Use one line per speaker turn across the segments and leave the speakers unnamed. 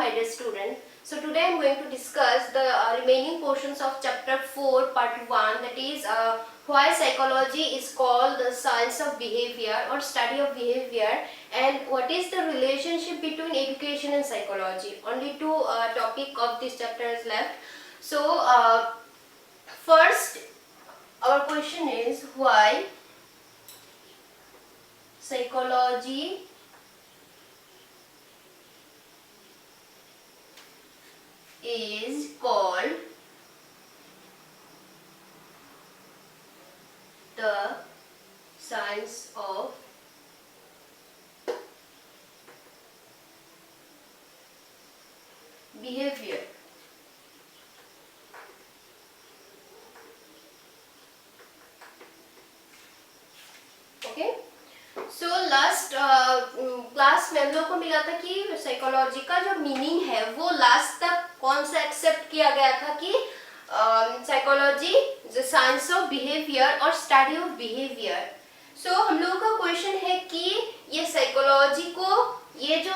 my dear student. So today I am going to discuss the remaining portions of chapter 4 part 1, that is why psychology is called the science of behavior or study of behavior, and what is the relationship between education and psychology. Only two topic of this chapter is left. So first our question is why psychology is called the science of behavior. Okay, so last class में हम लोग को मिला था कि psychology का जो meaning है वो लास्ट तक कौन सा एक्सेप्ट किया गया था कि psychology the science of behaviour और स्टडी ऑफ बिहेवियर. सो हम लोगों का क्वेश्चन है कि ये साइकोलॉजी को ये जो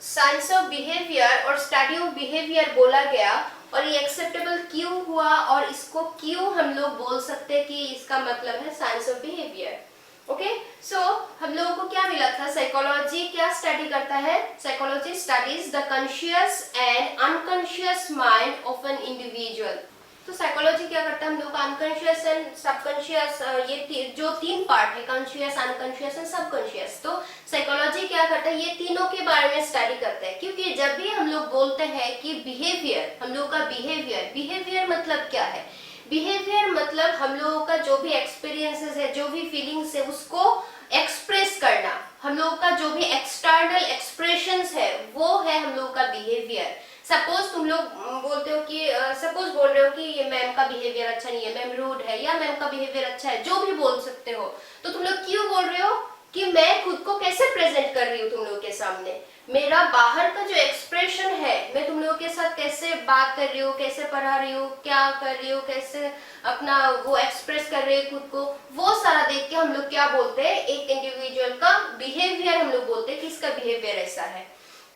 साइंस ऑफ बिहेवियर और स्टडी ऑफ बिहेवियर बोला गया और ये एक्सेप्टेबल क्यों हुआ और इसको क्यों हम लोग बोल सकते हैं कि इसका मतलब है साइंस ऑफ बिहेवियर. ओके, सो हम लोगों को क्या मिला था, साइकोलॉजी क्या स्टडी करता है. Psychology studies the conscious and unconscious mind of an individual. तो साइकोलॉजी क्या करता है, हम लोग का अनकॉन्शियस एंड सबकॉन्शियस ये जो तीन पार्ट है, कॉन्शियस अनकॉन्शियस एंड सबकॉन्शियस, तो साइकोलॉजी क्या करता है, ये तीनों के बारे में स्टडी करता है. क्योंकि जब भी हम लोग बोलते हैं कि बिहेवियर, हम लोग का बिहेवियर मतलब क्या है, बिहेवियर मतलब हम लोगों का जो भी एक्सपीरियंसेस है, जो भी फीलिंग्स है, उसको एक्सप्रेस करना. हम लोगों का जो भी एक्सटर्नल एक्सप्रेशंस है वो है हम लोगों का बिहेवियर. सपोज तुम लोग बोलते हो कि सपोज बोल रहे हो कि ये मैम का बिहेवियर अच्छा नहीं है, मैम रूड है, या मैम का बिहेवियर अच्छा है, जो भी बोल सकते हो. तो तुम लोग क्यों बोल रहे हो कि मैं खुद को कैसे प्रेजेंट कर रही हूँ तुम लोग के सामने, मेरा बाहर का जो एक्सप्रेशन है, मैं तुम लोगों के साथ कैसे बात कर रही हूँ, कैसे पढ़ा रही हूँ, क्या कर रही हूँ, कैसे अपना वो एक्सप्रेस कर रही है खुद को, वो सारा देख के हम लोग क्या बोलते हैं, एक इंडिविजुअल का बिहेवियर हम लोग बोलते हैं कि इसका बिहेवियर ऐसा है.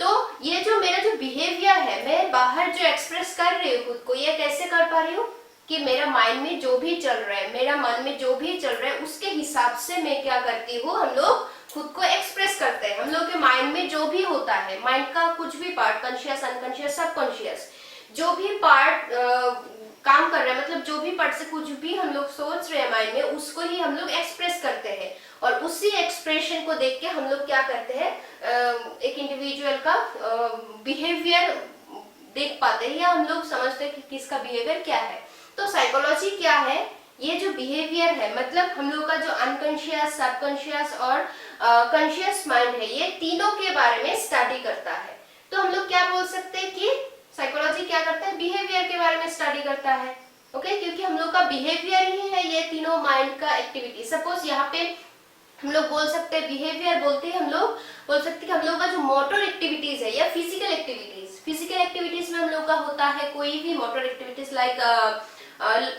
तो ये जो मेरा जो बिहेवियर है, मैं बाहर जो एक्सप्रेस कर रही हूँ खुद को, ये कैसे कर पा रही हूँ कि मेरा माइंड में जो भी चल रहा है, मेरा मन में जो भी चल रहा है, उसके हिसाब से मैं क्या करती हूँ, हम लोग खुद को एक्सप्रेस करते हैं. हम लोग के माइंड में जो भी होता है, माइंड का कुछ भी पार्ट, कॉन्शियस अनकॉन्शियस सबकॉन्शियस, जो भी पार्ट काम कर रहा है, मतलब जो भी पार्ट से कुछ भी हम लोग सोच रहे हैं माइंड में, उसको ही हम लोग एक्सप्रेस करते हैं. और उसी एक्सप्रेशन को देख के हम लोग क्या करते हैं, एक इंडिविजुअल का बिहेवियर देख पाते हैं, या हम लोग समझते हैं कि किसका बिहेवियर क्या है. तो साइकोलॉजी क्या है, ये जो बिहेवियर है, मतलब हम लोग का जो अनकॉन्शियस, सबकॉन्शियस और कॉन्शियस माइंड है, ये तीनों के बारे में स्टडी करता है. तो हम लोग क्या बोल सकते हैं कि साइकोलॉजी क्या करता है, बिहेवियर के बारे में स्टडी करता है. ओके, क्योंकि हम लोग का बिहेवियर ही है ये तीनों माइंड का एक्टिविटी. सपोज यहाँ पे हम लोग बोल सकते हैं, बिहेवियर बोलते हैं, हम लोग बोल सकते हैं कि हम लोग का जो मोटर एक्टिविटीज है या फिजिकल एक्टिविटीज में हम लोग का होता है कोई भी motor activities like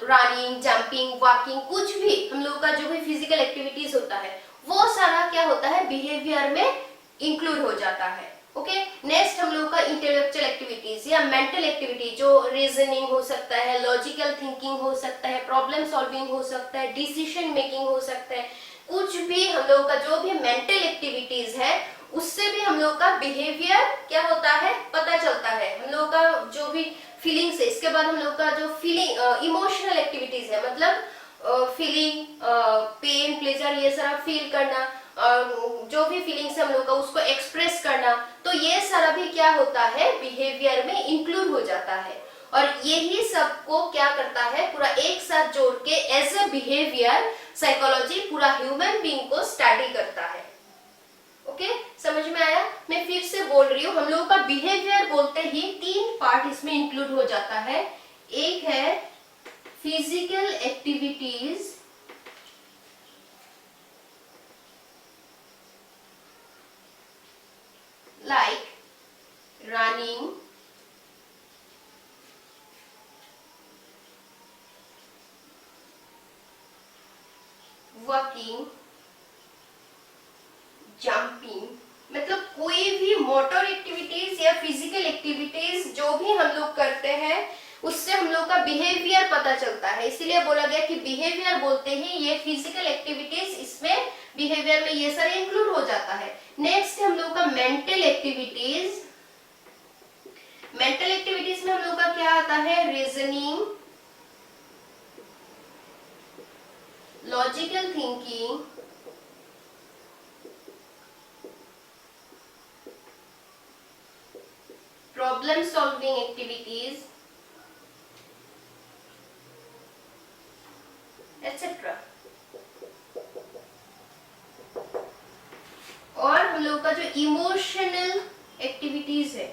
running, jumping, walking, कुछ भी हम लोग का जो भी फिजिकल एक्टिविटीज होता है, वो सारा क्या होता है, बिहेवियर में इंक्लूड हो जाता है. ओके, नेक्स्ट हम लोग का इंटेलेक्चुअल एक्टिविटीज या मेंटल एक्टिविटी, जो रीजनिंग हो सकता है, लॉजिकल थिंकिंग हो सकता है, प्रॉब्लम सॉल्विंग हो सकता है, डिसीजन मेकिंग हो सकता है, कुछ भी हम लोग का जो भी मेंटल एक्टिविटीज है, उससे भी हम लोग का बिहेवियर क्या होता है, पता चलता है. हम लोग का जो भी फीलिंग्स है, इसके बाद हम लोग का जो फीलिंग इमोशनल एक्टिविटीज है, मतलब फीलिंग, पेन, प्लेजर, ये सारा फील करना, जो भी फीलिंग्स है हम लोग का उसको एक्सप्रेस करना, तो ये सारा भी क्या होता है, बिहेवियर में इंक्लूड हो जाता है. और यही सबको क्या करता है, पूरा एक साथ जोड़ के एज ए बिहेवियर साइकोलॉजी पूरा ह्यूमन बीइंग को स्टडी करता है. ओके, समझ में आया. मैं फिर से बोल रही हूँ, हम लोगों का बिहेवियर बोलते ही तीन पार्ट इसमें इंक्लूड हो जाता है. एक है physical activities, like running, walking, jumping, मतलब कोई भी मोटर एक्टिविटीज या फिजिकल एक्टिविटीज जो भी हम लोग करते हैं उससे हम लोग का बिहेवियर पता चलता है, इसीलिए बोला गया कि बिहेवियर बोलते ही ये फिजिकल एक्टिविटीज, इसमें बिहेवियर में ये सारे इंक्लूड हो जाता है। नेक्स्ट हम लोग का मेंटल एक्टिविटीज। मेंटल एक्टिविटीज में हम लोग का क्या आता है, reasoning, logical thinking, problem solving activities etcetera. और हम लोग का जो इमोशनल एक्टिविटीज है,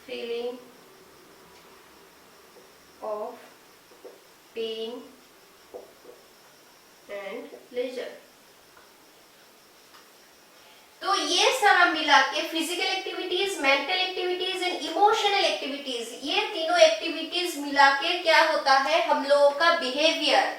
feeling of pain and pleasure. तो ये सारा मिला के physical activities, mental activities and emotional activities, ये तीनों एक्टिविटीज मिला के क्या होता है हम लोगों का बिहेवियर।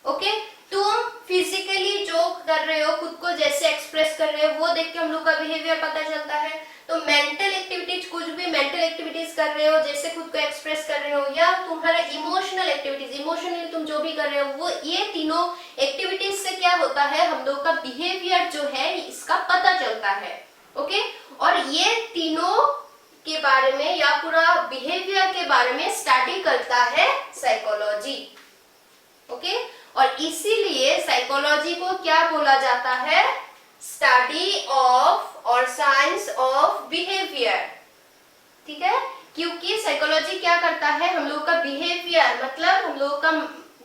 ओके, तुम फिजिकली जो कर रहे हो, खुद को जैसे एक्सप्रेस कर रहे हो, वो देख के हम लोग का बिहेवियर पता चलता है। तो मेंटल एक्टिविटीज, कुछ भी मेंटल एक्टिविटीज कर रहे हो, जैसे खुद को एक्सप्रेस कर रहे हो, या तुम्हारा इमोशनल एक्टिविटीज, इमोशनली तुम जो भी कर रहे हो, वो ये तीनों एक्टिविटीज से क्या होता है हम लोग का बिहेवियर जो है इसका पता चलता है। ओके, और ये तीनों के बारे में या पूरा बिहेवियर के बारे में स्टडी करता है साइकोलॉजी। ओके, और इसीलिए साइकोलॉजी को क्या बोला जाता है, स्टडी ऑफ और साइंस ऑफ बिहेवियर। ठीक है, क्योंकि साइकोलॉजी क्या करता है हम लोग का बिहेवियर, मतलब हम लोग का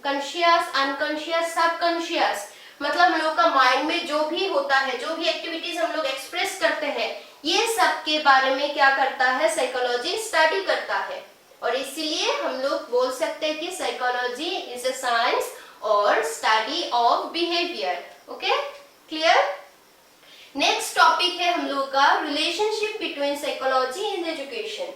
कॉन्शियस, अनकॉन्शियस, सबकॉन्शियस, मतलब हम लोग का माइंड में जो भी होता है, जो भी एक्टिविटीज हम लोग एक्सप्रेस करते हैं, ये सब के बारे में क्या करता है साइकोलॉजी, स्टडी करता है। और इसीलिए हम लोग बोल सकते हैं कि साइकोलॉजी इज अ साइंस और study of behaviour. Okay, clear. Next topic है हम लोग का relationship between psychology and education.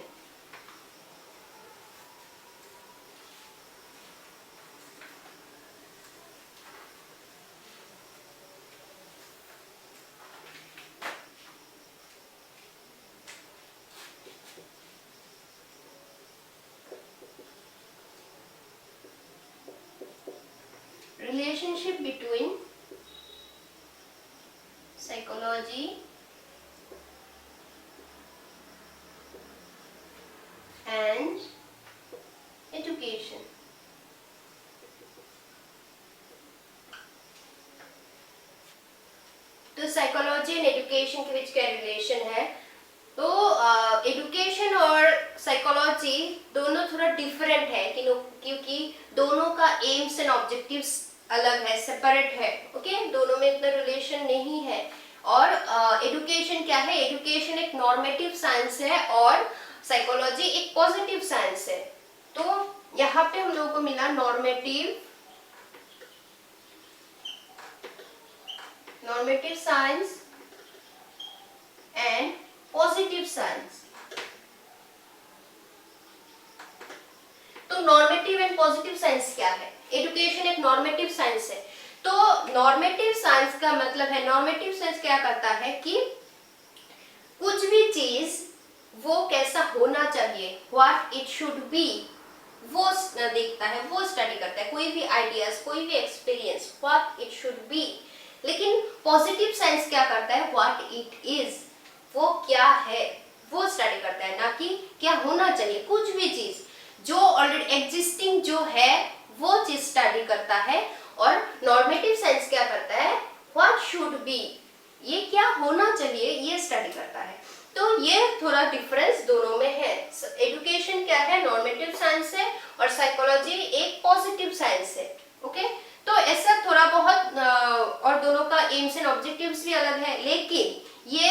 Relationship between psychology and education। तो साइकोलॉजी एंड एजुकेशन के बीच क्या रिलेशन है, तो एजुकेशन और साइकोलॉजी दोनों थोड़ा डिफरेंट है क्योंकि दोनों का एम्स एंड ऑब्जेक्टिव्स अलग है, सेपरेट है। ओके, दोनों में इतना रिलेशन नहीं है। और एजुकेशन क्या है, एजुकेशन एक नॉर्मेटिव साइंस है और साइकोलॉजी एक पॉजिटिव साइंस है। तो यहाँ पे हम लोगों को मिला normative science and positive science. तो नॉर्मेटिव एंड पॉजिटिव साइंस क्या है, एजुकेशन एक नॉर्मेटिव साइंस है। तो नॉर्मेटिव साइंस का मतलब है, नॉर्मेटिव साइंस क्या करता है कि कुछ भी चीज वो कैसा होना चाहिए, व्हाट इट शुड बी, वो देखता है, वो स्टडी करता है। कोई भी आइडियाज, कोई भी experience, what it should be. लेकिन पॉजिटिव साइंस क्या करता है, व्हाट इट इज, वो क्या है वो स्टडी करता है, ना कि क्या होना चाहिए। कुछ भी चीज जो ऑलरेडी एग्जिस्टिंग जो है वो चीज स्टडी करता है। और नॉर्मेटिव साइंस क्या करता है, व्हाट शुड बी, ये क्या होना चाहिए ये स्टडी करता है। तो ये थोड़ा डिफरेंस दोनों में है। एजुकेशन क्या है, नॉर्मेटिव साइंस है, और साइकोलॉजी एक पॉजिटिव साइंस है। ओके, तो ऐसा थोड़ा बहुत और दोनों का एम्स एंड ऑब्जेक्टिव्स भी अलग है, लेकिन ये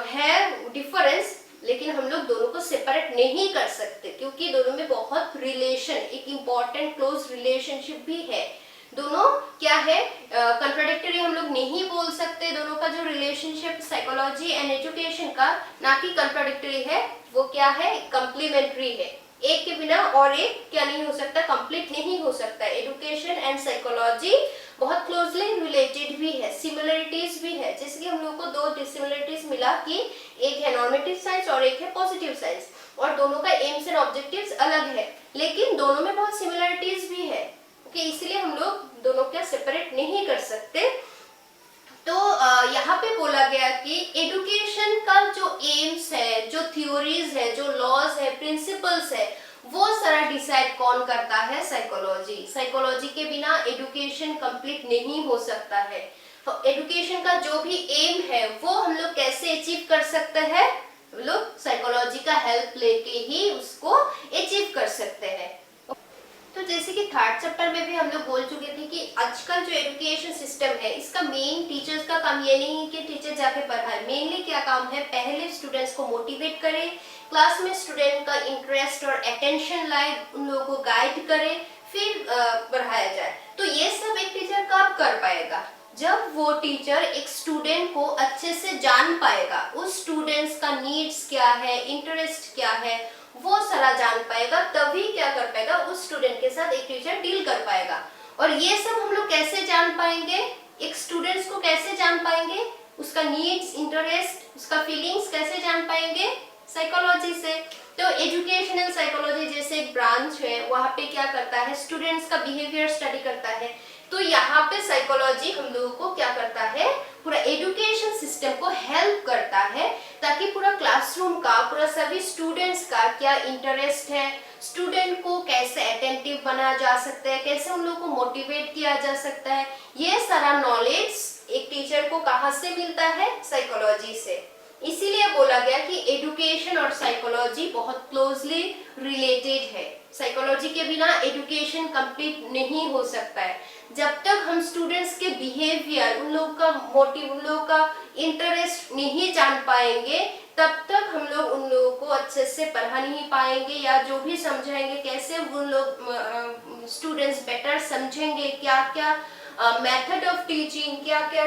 है डिफरेंस। लेकिन हम लोग दोनों को सेपरेट नहीं कर सकते क्योंकि दोनों में बहुत रिलेशन, एक इम्पॉर्टेंट क्लोज रिलेशनशिप भी है। दोनों क्या है, कंट्राडिक्टरी हम लोग नहीं बोल सकते। दोनों का जो रिलेशनशिप साइकोलॉजी एंड एजुकेशन का, ना कि कंट्राडिक्टरी है, वो क्या है, कंप्लीमेंट्री है। एक के बिना और एक क्या नहीं हो सकता, कंप्लीट नहीं हो सकता। एजुकेशन एंड साइकोलॉजी बहुत क्लोजली रिलेटेड भी है, सिमिलरिटीज भी है। जैसे कि हम लोग को दो डिसिमिलरिटीज मिला कि एक है नॉर्मेटिव साइंस और एक है पॉजिटिव साइंस, और दोनों का एम्स एंड ऑब्जेक्टिव्स अलग है, लेकिन दोनों में बहुत सिमिलरिटीज भी है। ओके, इसलिए हम लोग दोनों क्या सेपरेट नहीं कर सकते। तो यहाँ पे बोला गया कि एजुकेशन का जो एम्स है, जो थ्योरीज है, जो लॉज है, प्रिंसिपल्स है, वो सारा डिसाइड कौन करता है? साइकोलॉजी। साइकोलॉजी के बिना एजुकेशन कंप्लीट नहीं हो सकता है। तो एजुकेशन का जो भी एम है वो हम लोग कैसे अचीव कर सकते हैं? हम लोग साइकोलॉजी का हेल्प लेके ही उसको अचीव कर सकते हैं। तो जैसे कि थर्ड चैप्टर में भी हम लोग बोल चुके थे कि आजकल जो एजुकेशन सिस्टम है, इसका मेन टीचर्स का काम ये नहीं है कि टीचर जाके पढ़ाए। मेनली क्या काम है? पहले स्टूडेंट्स को मोटिवेट करे, क्लास में स्टूडेंट का इंटरेस्ट और अटेंशन लाए, उन लोगों को गाइड करे, फिर पढ़ाया जाए। तो ये सब एक टीचर कब कर पाएगा? जब वो टीचर एक स्टूडेंट को अच्छे से जान पाएगा, उस स्टूडेंट्स का नीड्स क्या है, इंटरेस्ट क्या है, वो सारा जान पाएगा, तभी क्या कर पाएगा? उस स्टूडेंट के साथ एक टीचर डील कर पाएगा। और ये सब हम लोग कैसे जान पाएंगे? एक स्टूडेंट्स को कैसे जान पाएंगे? उसका नीड्स, इंटरेस्ट, उसका फीलिंग्स कैसे जान पाएंगे? साइकोलॉजी से। तो एजुकेशनल साइकोलॉजी जैसे एक ब्रांच है, वहाँ पे क्या करता है? स्टूडेंट्स का बिहेवियर स्टडी करता है। तो यहाँ पे साइकोलॉजी हम लोगों को क्या करता है? पूरा एजुकेशन सिस्टम को हेल्प करता है, ताकि पूरा क्लासरूम का, पूरा सभी स्टूडेंट्स का क्या इंटरेस्ट है, स्टूडेंट को कैसे अटेंटिव बनाया जा सकता है, कैसे उन लोगों को मोटिवेट किया जा सकता है, ये सारा नॉलेज एक टीचर को कहाँ से मिलता है? साइकोलॉजी से। इसीलिए बोला गया कि एजुकेशन और साइकोलॉजी बहुत क्लोजली रिलेटेड है। साइकोलॉजी के बिना एजुकेशन कंप्लीट नहीं हो सकता है। जब तक हम स्टूडेंट्स के बिहेवियर, उन लोगों का मोटिव, उन लोगों का इंटरेस्ट नहीं जान पाएंगे, तब तक हम लोग उन लोगों को अच्छे से पढ़ा नहीं पाएंगे, या जो भी समझाएंगे कैसे उन लोग स्टूडेंट्स बेटर समझेंगे, क्या क्या मेथड ऑफ टीचिंग, क्या क्या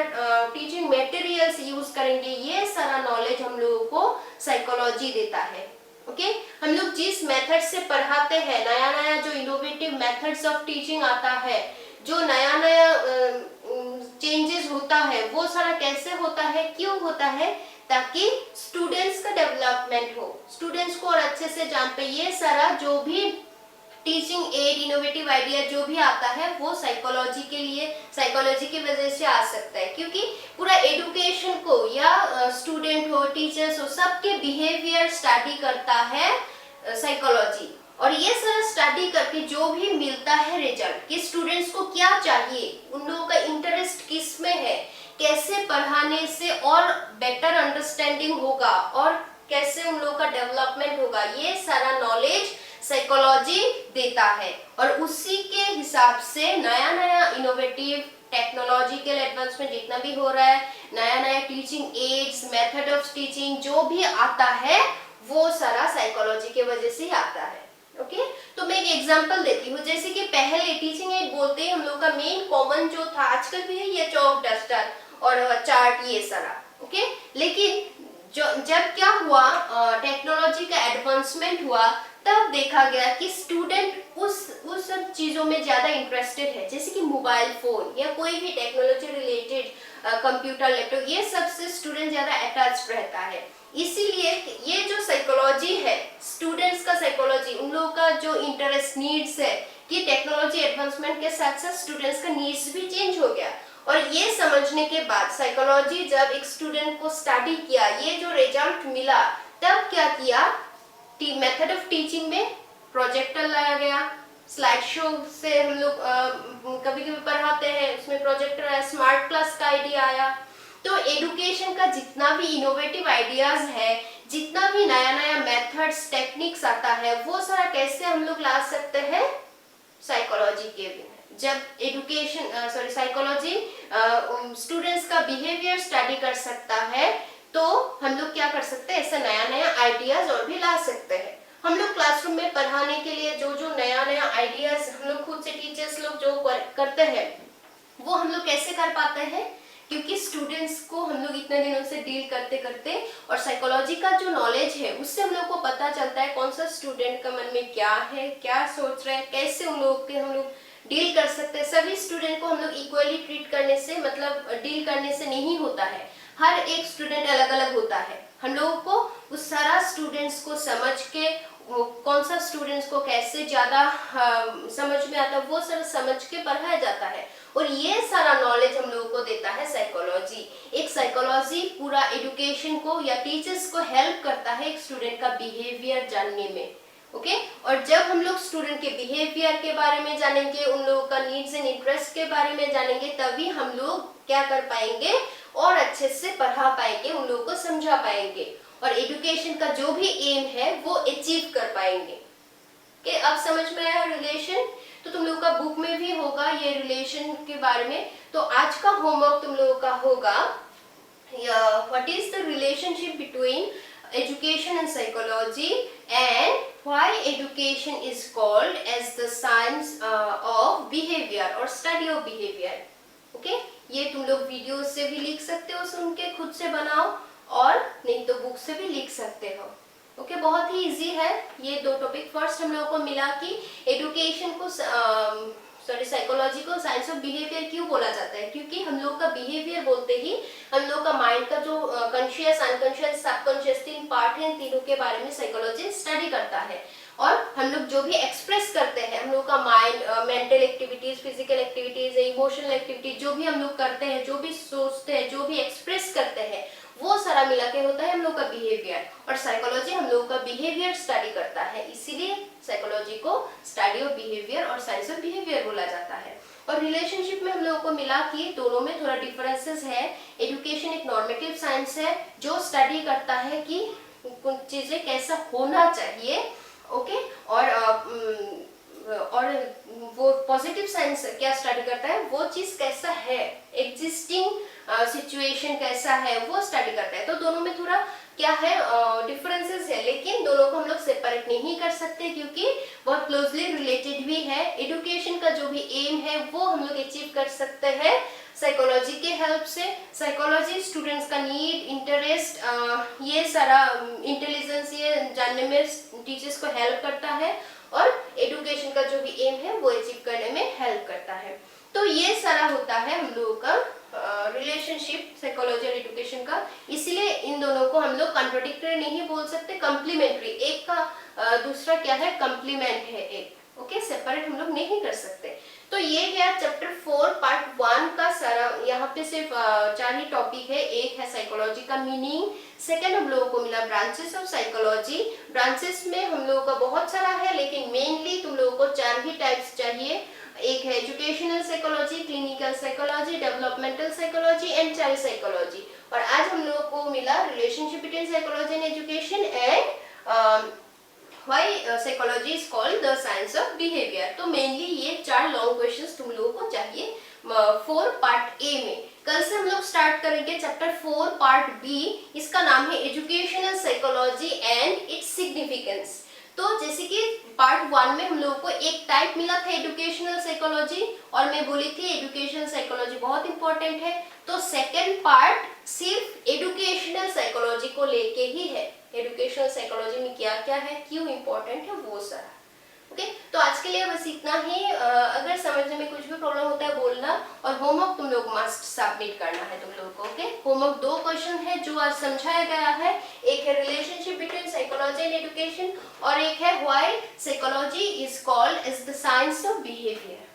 टीचिंग मटेरियल्स यूज करेंगे, ये सारा नॉलेज हम लोगों को साइकोलॉजी देता है। ओके, हम लोग जिस मेथड से पढ़ाते हैं, नया नया जो इनोवेटिव मेथड्स ऑफ टीचिंग आता है, जो नया नया चेंजेस होता है, वो सारा कैसे होता है, क्यों होता है? ताकि स्टूडेंट्स का डेवलपमेंट हो, स्टूडेंट्स को और अच्छे से जान पे। ये सारा जो भी टीचिंग एड, इनोवेटिव आइडिया जो भी आता है, वो साइकोलॉजी के लिए, साइकोलॉजी की वजह से आ सकता है, क्योंकि पूरा एजुकेशन को, या स्टूडेंट हो, टीचर्स हो, सबके बिहेवियर स्टडी करता है साइकोलॉजी। और ये सारा स्टडी करके जो भी मिलता है रिजल्ट, कि स्टूडेंट्स को क्या चाहिए, उन लोगों का इंटरेस्ट किस में है, कैसे पढ़ाने से और बेटर अंडरस्टैंडिंग होगा, और कैसे उन लोगों का डेवलपमेंट होगा, ये सारा नॉलेज साइकोलॉजी देता है। और उसी के हिसाब से नया नया इनोवेटिव टेक्नोलॉजिकल एडवांसमेंट जितना भी हो रहा है, नया नया teaching ads, method of teaching जो भी आता है, वो सारा साइकोलॉजी के वजह से आता है। ओके, तो मैं एक एग्जांपल देती हूँ। जैसे कि पहले टीचिंग एड बोलते ही हम लोग का मेन कॉमन जो था, आजकल भी है, ये चॉक, डस्टर और चार्ट, ये सारा। ओके, लेकिन जब क्या हुआ, टेक्नोलॉजी का एडवांसमेंट हुआ, तब देखा गया कि स्टूडेंट उस सब चीजों में ज्यादा इंटरेस्टेड है, जैसे कि मोबाइल फोन या कोई भी टेक्नोलॉजी रिलेटेड कंप्यूटर, लैपटॉप, ये सब से स्टूडेंट ज्यादा अटैच रहता है। इसीलिए ये जो साइकोलॉजी है, स्टूडेंट्स का साइकोलॉजी, उन लोगों का जो इंटरेस्ट, नीड्स है, कि टेक्नोलॉजी एडवांसमेंट के साथ साथ स्टूडेंट्स का नीड्स भी चेंज हो गया। और ये समझने के बाद साइकोलॉजी जब एक स्टूडेंट को स्टडी किया, ये जो रिजल्ट मिला, तब क्या किया? मेथड ऑफ टीचिंग में प्रोजेक्टर लाया गया, स्लाइड शो से हम लोग कभी कभी पढ़ाते हैं, उसमें प्रोजेक्टर आया, स्मार्ट क्लास का आइडिया आया। तो एजुकेशन का जितना भी इनोवेटिव आइडियाज है, जितना भी नया नया मेथड्स, टेक्निक्स आता है, वो सारा कैसे हम लोग ला सकते हैं? साइकोलॉजी के बिना। जब एजुकेशन साइकोलॉजी स्टूडेंट्स का बिहेवियर स्टडी कर सकता है, तो हम लोग क्या कर सकते हैं? ऐसा नया नया आइडियाज और भी ला सकते हैं। हम लोग क्लासरूम में पढ़ाने के लिए जो जो नया नया आइडियाज हम लोग खुद से, टीचर्स लोग जो करते हैं, वो हम लोग कैसे कर पाते हैं? क्योंकि स्टूडेंट्स को हम लोग इतने दिनों से डील करते करते, और साइकोलॉजी का जो नॉलेज है, उससे हम लोग को पता चलता है कौन सा स्टूडेंट का मन में क्या है, क्या सोच रहा है, कैसे उन लोग के हम लोग डील कर सकते हैं। सभी स्टूडेंट को हम लोग इक्वली ट्रीट करने से मतलब डील करने से नहीं होता है, हर एक स्टूडेंट अलग अलग होता है। हम लोगों को उस सारा स्टूडेंट्स को समझ के कौन सा स्टूडेंट्स को कैसे ज्यादा समझ में आता है वो सब समझ के पढ़ाया जाता है, और ये सारा नॉलेज हम लोगों को देता है साइकोलॉजी। एक साइकोलॉजी पूरा एजुकेशन को या टीचर्स को हेल्प करता है एक स्टूडेंट का बिहेवियर जानने में। ओके और जब हम लोग स्टूडेंट के बिहेवियर के बारे में जानेंगे, उन लोगों का नीड्स एंड इंटरेस्ट के बारे में जानेंगे, तभी हम लोग क्या कर पाएंगे और अच्छे से पढ़ा पाएंगे, उन लोगों को समझा पाएंगे और एजुकेशन का जो भी एम है वो अचीव कर पाएंगे। कि अब समझ में आया रिलेशन? तो तुम लोगों का बुक में भी होगा ये रिलेशन के बारे में। तो आज का होमवर्क तुम लोगों का होगा what is the relationship between education and psychology and why education is called as the science of behavior or study of behavior। Okay ये तुम लोग वीडियो से भी लिख सकते हो, सुन के खुद से बनाओ, और नहीं तो बुक से भी लिख सकते हो। ओके बहुत ही इजी है ये दो टॉपिक। फर्स्ट हम लोगों को मिला कि एजुकेशन को साइकोलॉजी को साइंस ऑफ बिहेवियर क्यों बोला जाता है, क्योंकि हम लोग का बिहेवियर बोलते ही हम लोग का माइंड का जो कॉन्शियस, अनकॉन्शियस, सबकॉन्शियस तीन पार्ट है, तीनों के बारे में साइकोलॉजी स्टडी करता है। और हम लोग जो भी एक्सप्रेस करते हैं, हम लोग का mind, mental activities, physical activities, emotional activities जो भी हम लोग करते हैं, जो भी सोचते हैं, जो भी एक्सप्रेस करते हैं, वो सारा मिला के होता है हम लोग का बिहेवियर। और साइकोलॉजी हम लोग का बिहेवियर स्टडी करता है, इसीलिए साइकोलॉजी को स्टडी ऑफ बिहेवियर और साइंस ऑफ बिहेवियर बोला जाता है। और रिलेशनशिप में हम लोगों को मिला कि दोनों में थोड़ा डिफरेंसेस है। एजुकेशन एक नॉर्मेटिव साइंस है जो स्टडी करता है कि कुछ चीजें कैसा होना चाहिए। ओके और वो पॉजिटिव साइंस क्या स्टडी करता है, वो चीज कैसा है, एग्जिस्टिंग सिचुएशन कैसा है वो स्टडी करता है। तो दोनों में थोड़ा क्या है डिफरेंसेस है, लेकिन दोनों को हम लोग सेपरेट नहीं कर सकते क्योंकि बहुत क्लोजली रिलेटेड भी है। एजुकेशन का जो भी एम है वो हम लोग अचीव कर सकते हैं साइकोलॉजी के हेल्प से। साइकोलॉजी स्टूडेंट्स का नीड, इंटरेस्ट, ये सारा इंटेलिजेंस ये जानने में टीचर्स को हेल्प करता है, और एजुकेशन का जो भी एम है वो अचीव करने में हेल्प करता है। तो ये सारा होता है हम लोगों का रिलेशनशिप साइकोलॉजी और एजुकेशन का। इसलिए इन दोनों को हम लोग कॉन्ट्राडिक्टरी नहीं बोल सकते, कंप्लीमेंट्री, एक का दूसरा क्या है, कंप्लीमेंट है एक। ओके सेपरेट हम लोग नहीं कर सकते। तो ये गया चैप्टर 4 पार्ट 1 का सारा। यहाँ पे सिर्फ 4 ही टॉपिक है। एक है साइकोलॉजी का मीनिंग, सेकेंड हम लोगों को मिला ब्रांचेस ऑफ साइकोलॉजी। ब्रांचेस में हम लोगों का बहुत सारा है, लेकिन मेनली तुम लोगों को 4 ही टाइप्स चाहिए। एक है educational psychology, clinical psychology, developmental psychology and child psychology. और आज हम लोगों को मिला relationship between psychology and education and why psychology is called the science of behaviour. तो मेनली ये 4 लॉन्ग क्वेश्चंस तुम लोगों को चाहिए 4 पार्ट ए में। कल से हम लोग स्टार्ट करेंगे चैप्टर 4 पार्ट बी। इसका नाम है educational psychology and its significance. तो जैसे कि पार्ट 1 में हम लोगों को एक टाइप मिला था एजुकेशनल साइकोलॉजी, और मैं बोली थी एजुकेशनल साइकोलॉजी बहुत इंपॉर्टेंट है। तो सेकेंड पार्ट सिर्फ एजुकेशनल साइकोलॉजी को लेके ही है। एजुकेशनल साइकोलॉजी में क्या क्या है, क्यों इंपॉर्टेंट है, वो सारा। ओके तो आज के लिए बस इतना ही। अगर समझने में कुछ भी प्रॉब्लम होता है बोलना, और होमवर्क तुम लोग मस्ट सबमिट करना है तुम लोग को। ओके होमवर्क 2 क्वेश्चन है जो आज समझाया गया है। एक है relationship between psychology and education, और एक है why psychology is called as the science of behaviour.